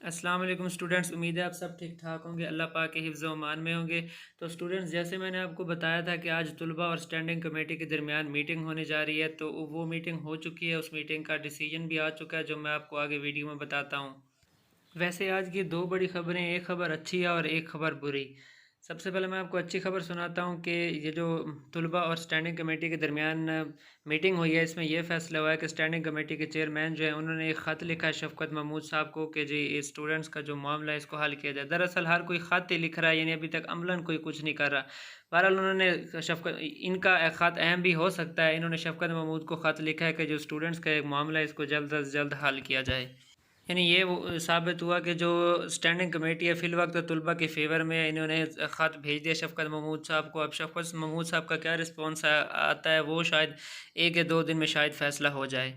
السلام علیکم اسٹوڈنٹس، امید ہے آپ سب ٹھیک ٹھاک ہوں گے، اللہ پاک کے حفظ و امان میں ہوں گے۔ تو اسٹوڈنٹس، جیسے میں نے آپ کو بتایا تھا کہ آج طلباء اور اسٹینڈنگ کمیٹی کے درمیان میٹنگ ہونے جا رہی ہے، تو وہ میٹنگ ہو چکی ہے، اس میٹنگ کا ڈیسیجن بھی آ چکا ہے جو میں آپ کو آگے ویڈیو میں بتاتا ہوں۔ ویسے آج کی دو بڑی خبریں، ایک خبر اچھی ہے اور ایک خبر بری۔ سب سے پہلے میں آپ کو اچھی خبر سناتا ہوں کہ یہ جو طلباء اور اسٹینڈنگ کمیٹی کے درمیان میٹنگ ہوئی ہے، اس میں یہ فیصلہ ہوا ہے کہ اسٹینڈنگ کمیٹی کے چیئرمین جو ہیں انہوں نے ایک خط لکھا ہے شفقت محمود صاحب کو کہ جی اسٹوڈنٹس کا جو معاملہ ہے اس کو حل کیا جائے۔ دراصل ہر کوئی خط ہی لکھ رہا ہے، یعنی ابھی تک عملاً کوئی کچھ نہیں کر رہا۔ بہرحال انہوں نے ان کا ایک خط اہم بھی ہو سکتا ہے، انہوں نے شفقت محمود کو خط لکھا ہے کہ جو اسٹوڈنٹس کا ایک معاملہ ہے اس کو جلد از جلد حل کیا جائے۔ یعنی یہ وہ ثابت ہوا کہ جو اسٹینڈنگ کمیٹی ہے فی الوقت طلباء کے فیور میں، انہوں نے خط بھیج دیا شفقت محمود صاحب کو۔ اب شفقت محمود صاحب کا کیا رسپانس آتا ہے، وہ شاید ایک یا دو دن میں شاید فیصلہ ہو جائے۔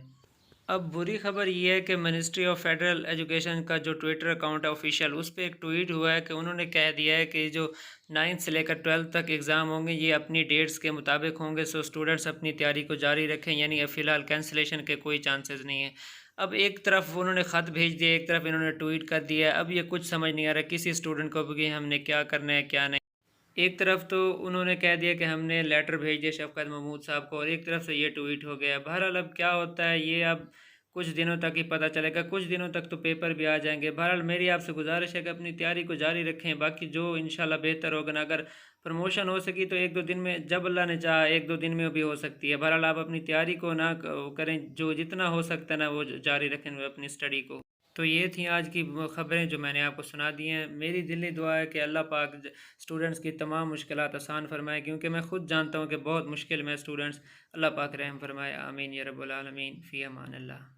اب بری خبر یہ ہے کہ منسٹری آف فیڈرل ایجوکیشن کا جو ٹویٹر اکاؤنٹ ہے آفیشیل، اس پہ ایک ٹویٹ ہوا ہے کہ انہوں نے کہہ دیا ہے کہ جو 9 سے لے کر 12 تک ایگزام ہوں گے یہ اپنی ڈیٹس کے مطابق ہوں گے، سو اسٹوڈنٹس اپنی تیاری کو جاری رکھیں، یعنی اب فی الحال کینسلیشن کے کوئی چانسز نہیں ہیں۔ اب ایک طرف انہوں نے خط بھیج دیا، ایک طرف انہوں نے ٹویٹ کر دیا، اب یہ کچھ سمجھ نہیں آ رہا کسی اسٹوڈنٹ کو بھی ہم نے کیا کرنا ہے کیا نہیں۔ ایک طرف تو انہوں نے کہہ دیا کہ ہم نے لیٹر بھیج دیا شفقت محمود صاحب کو، اور ایک طرف سے یہ ٹویٹ ہو گیا۔ بہرحال اب کیا ہوتا ہے یہ اب کچھ دنوں تک ہی پتہ چلے گا، کچھ دنوں تک تو پیپر بھی آ جائیں گے۔ بہرحال میری آپ سے گزارش ہے کہ اپنی تیاری کو جاری رکھیں، باقی جو انشاءاللہ بہتر ہوگا نا، اگر پروموشن ہو سکی تو ایک دو دن میں، جب اللہ نے چاہا ایک دو دن میں بھی ہو سکتی ہے۔ بہرحال آپ اپنی تیاری کو نہ کریں، جو جتنا ہو سکتا ہے نا وہ جاری رکھیں اپنی اسٹڈی کو۔ تو یہ تھیں آج کی خبریں جو میں نے آپ کو سنا دی ہیں۔ میری دلی دعا ہے کہ اللہ پاک اسٹوڈنٹس کی تمام مشکلات آسان فرمائے، کیونکہ میں خود جانتا ہوں کہ بہت مشکل میں اسٹوڈنٹس۔ اللہ پاک رحم فرمائے، آمین یا رب العالمین، فی امان اللہ۔